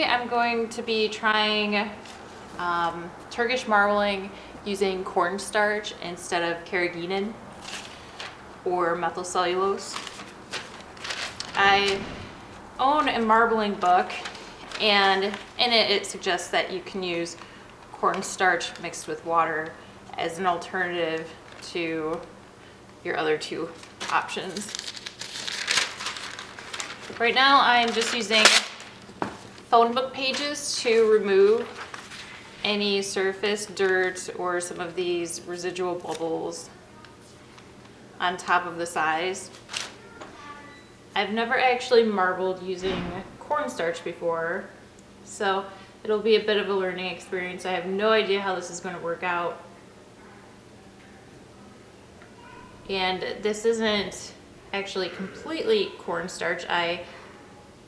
I'm going to be trying Turkish marbling using cornstarch instead of carrageenan or methyl cellulose. I own a marbling book, and in it suggests that you can use cornstarch mixed with water as an alternative to your other two options. Right now I'm just using phone book pages to remove any surface dirt or some of these residual bubbles on top of the size. I've never actually marbled using cornstarch before, so it'll be a bit of a learning experience. I have no idea how this is going to work out. And this isn't actually completely cornstarch. I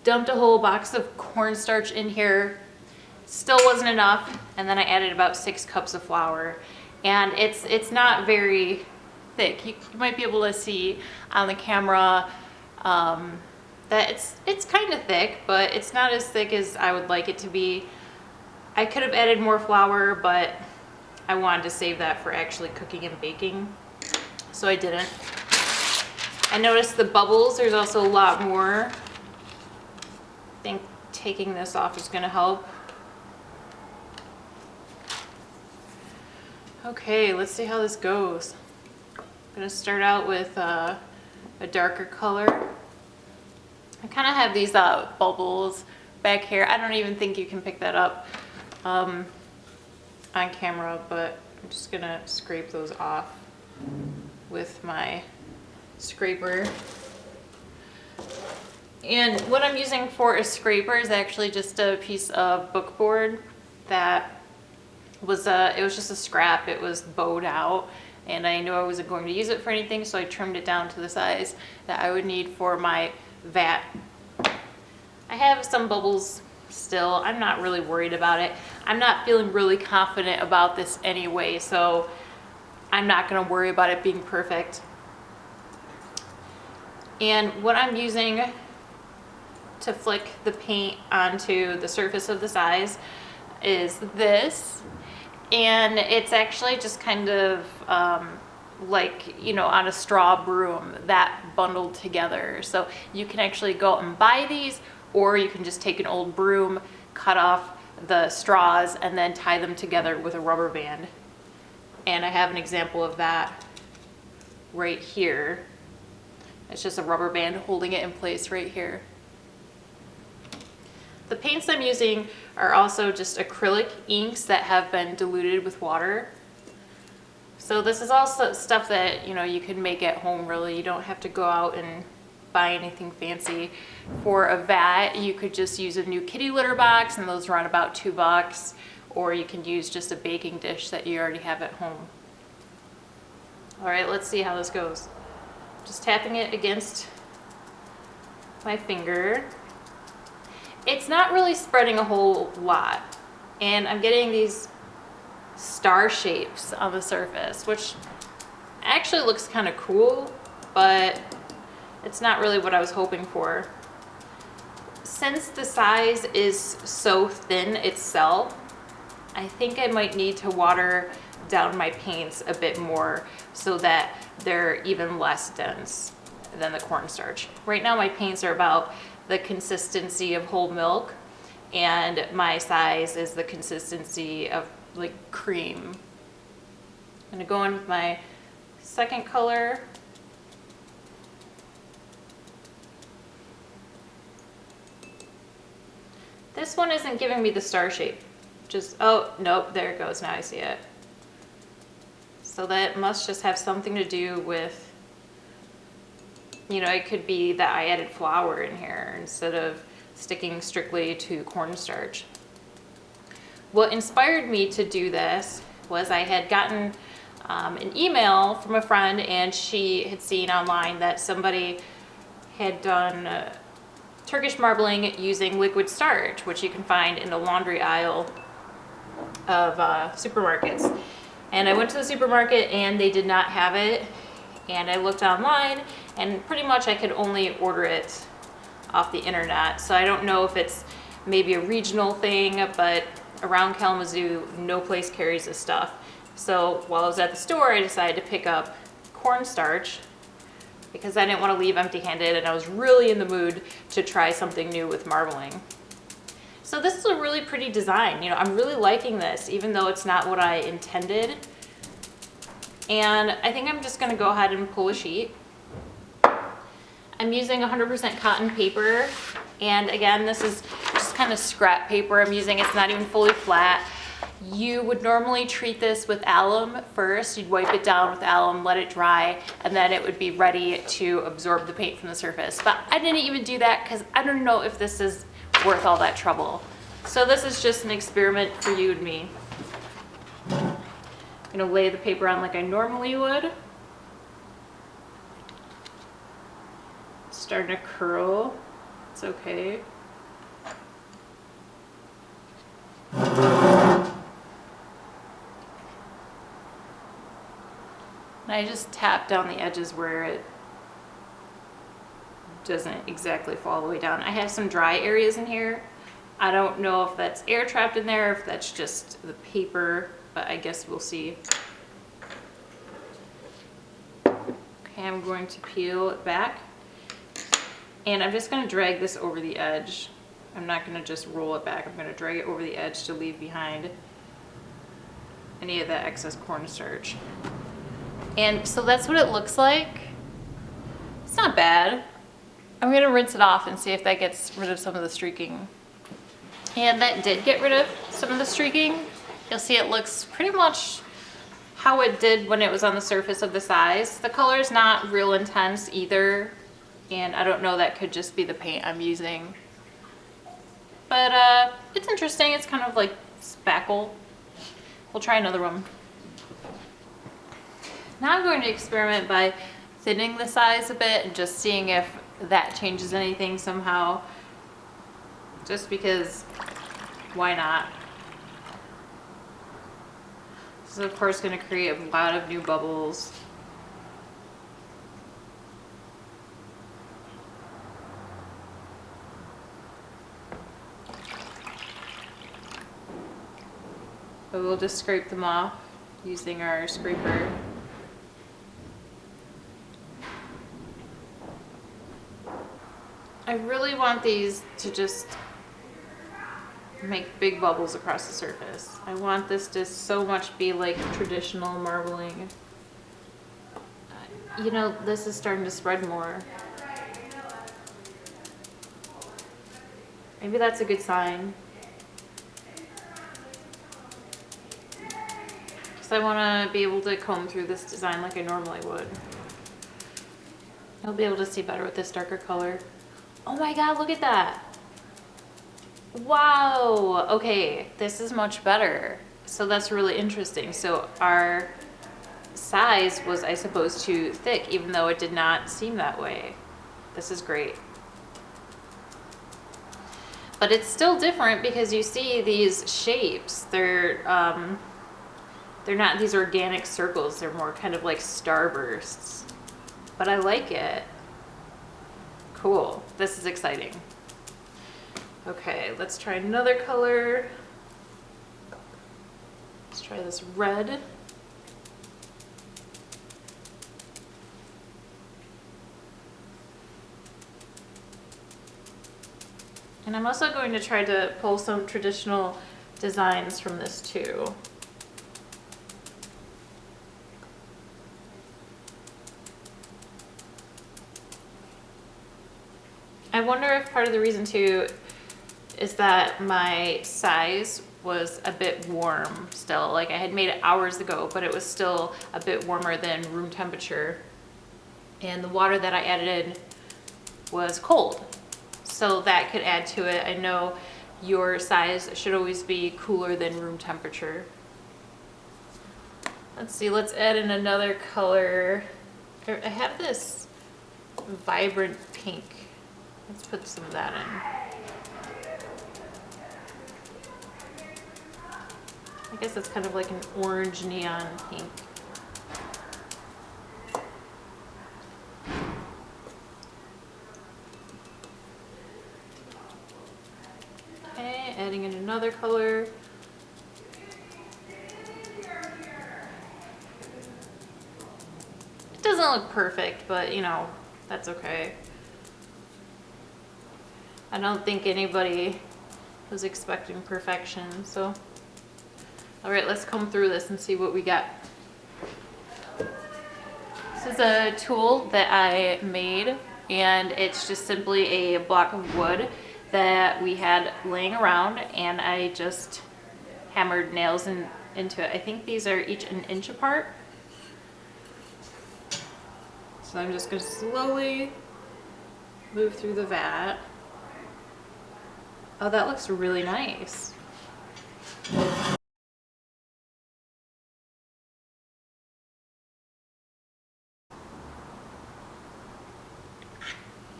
dumped a whole box of cornstarch in here. Still wasn't enough, and then I added about 6 cups of flour. And it's not very thick. You might be able to see on the camera that it's kind of thick, but it's not as thick as I would like it to be. I could have added more flour, but I wanted to save that for actually cooking and baking, so I didn't. I noticed the bubbles, there's also a lot more. I think taking this off is going to help. Okay, let's see how this goes. I'm going to start out with a darker color. I kind of have these bubbles back here. I don't even think you can pick that up on camera, but I'm just going to scrape those off with my scraper. And what I'm using for a scraper is actually just a piece of book board that was it was just a scrap. It was bowed out, and I knew I wasn't going to use it for anything, so I trimmed it down to the size that I would need for my vat. I have some bubbles still. I'm not really worried about it. I'm not feeling really confident about this anyway, so I'm not going to worry about it being perfect. And what I'm using to flick the paint onto the surface of the size is this, and it's actually just kind of like, you know, on a straw broom, that bundled together. So you can actually go out and buy these, or you can just take an old broom, cut off the straws, and then tie them together with a rubber band. And I have an example of that right here. It's just a rubber band holding it in place right here. The paints I'm using are also just acrylic inks that have been diluted with water. So this is also stuff that, you know, you can make at home really. You don't have to go out and buy anything fancy. For a vat, you could just use a new kitty litter box, and those run about $2, or you can use just a baking dish that you already have at home. All right, let's see how this goes. Just tapping it against my finger. It's not really spreading a whole lot, and I'm getting these star shapes on the surface, which actually looks kind of cool, but it's not really what I was hoping for. Since the size is so thin itself, I think I might need to water down my paints a bit more so that they're even less dense than the cornstarch. Right now my paints are about the consistency of whole milk, and my size is the consistency of like cream. I'm gonna go in with my second color. This one isn't giving me the star shape. Just, oh, nope, there it goes, now I see it. So that must just have something to do with, you know, it could be that I added flour in here instead of sticking strictly to cornstarch. What inspired me to do this was I had gotten an email from a friend, and she had seen online that somebody had done Turkish marbling using liquid starch, which you can find in the laundry aisle of supermarkets. And I went to the supermarket and they did not have it, and I looked online, and pretty much I could only order it off the internet. So I don't know if it's maybe a regional thing, but around Kalamazoo, no place carries this stuff. So while I was at the store, I decided to pick up cornstarch because I didn't want to leave empty-handed, and I was really in the mood to try something new with marbling. So this is a really pretty design. You know, I'm really liking this, even though it's not what I intended. And I think I'm just gonna go ahead and pull a sheet. I'm using 100% cotton paper. And again, this is just kind of scrap paper I'm using. It's not even fully flat. You would normally treat this with alum first. You'd wipe it down with alum, let it dry, and then it would be ready to absorb the paint from the surface. But I didn't even do that because I don't know if this is worth all that trouble. So this is just an experiment for you and me. I'm gonna lay the paper on like I normally would. It's starting to curl. It's okay. And I just tap down the edges where it doesn't exactly fall all the way down. I have some dry areas in here. I don't know if that's air trapped in there, if that's just the paper, but I guess we'll see. Okay, I'm going to peel it back. And I'm just going to drag this over the edge. I'm not going to just roll it back. I'm going to drag it over the edge to leave behind any of that excess cornstarch. And so that's what it looks like. It's not bad. I'm going to rinse it off and see if that gets rid of some of the streaking. And that did get rid of some of the streaking. You'll see it looks pretty much how it did when it was on the surface of the size. The color is not real intense either. And I don't know, that could just be the paint I'm using. But it's interesting. It's kind of like spackle. We'll try another one. Now I'm going to experiment by thinning the size a bit and just seeing if that changes anything somehow. Just because, why not? This is of course going to create a lot of new bubbles. But we'll just scrape them off using our scraper. I really want these to just make big bubbles across the surface. I want this to so much be like traditional marbling. You know, this is starting to spread more. Maybe that's a good sign. I want to be able to comb through this design like I normally would. I'll be able to see better with this darker color. Oh my god, look at that! Wow! Okay, this is much better. So that's really interesting. So our size was, I suppose, too thick, even though it did not seem that way. This is great. But it's still different because you see these shapes. They're not these organic circles, they're more kind of like starbursts. But I like it. Cool, this is exciting. Okay, let's try another color. Let's try this red. And I'm also going to try to pull some traditional designs from this too. I wonder if part of the reason too is that my size was a bit warm still. Like I had made it hours ago, but it was still a bit warmer than room temperature. And the water that I added in was cold. So that could add to it. I know your size should always be cooler than room temperature. Let's see, let's add in another color. I have this vibrant pink. Let's put some of that in. I guess it's kind of like an orange neon pink. adding in another color. It doesn't look perfect, but you know, that's okay. I don't think anybody was expecting perfection, so. All right, let's comb through this and see what we got. This is a tool that I made, and it's just simply a block of wood that we had laying around, and I just hammered nails into it. I think these are each an inch apart. So I'm just going to slowly move through the vat. Oh, that looks really nice.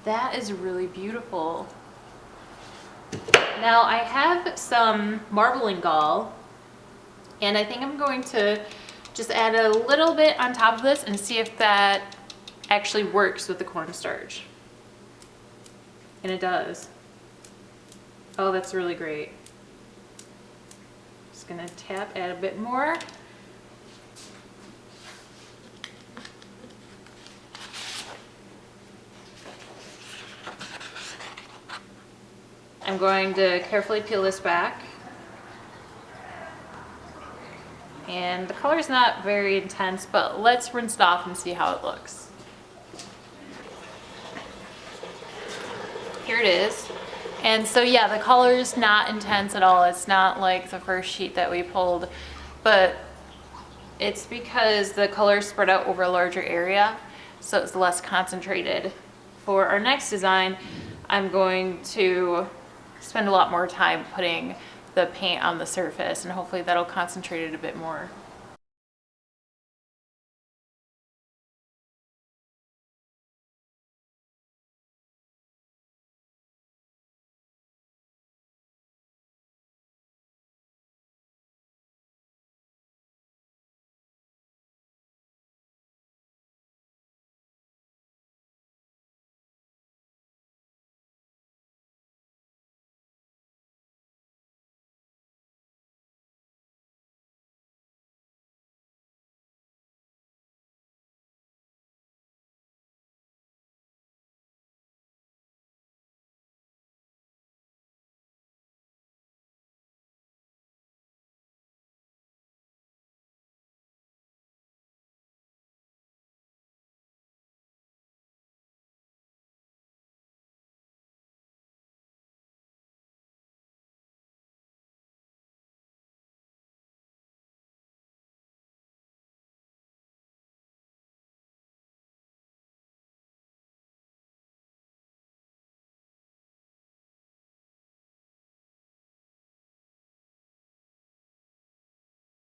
That is really beautiful. Now I have some marbling gall, and I think I'm going to just add a little bit on top of this and see if that actually works with the cornstarch. And it does. Oh, that's really great. Just gonna tap, add a bit more. I'm going to carefully peel this back. And the color's not very intense, but let's rinse it off and see how it looks. Here it is. And so yeah, the color's not intense at all. It's not like the first sheet that we pulled, but it's because the color spread out over a larger area, so it's less concentrated. For our next design, I'm going to spend a lot more time putting the paint on the surface, and hopefully that'll concentrate it a bit more.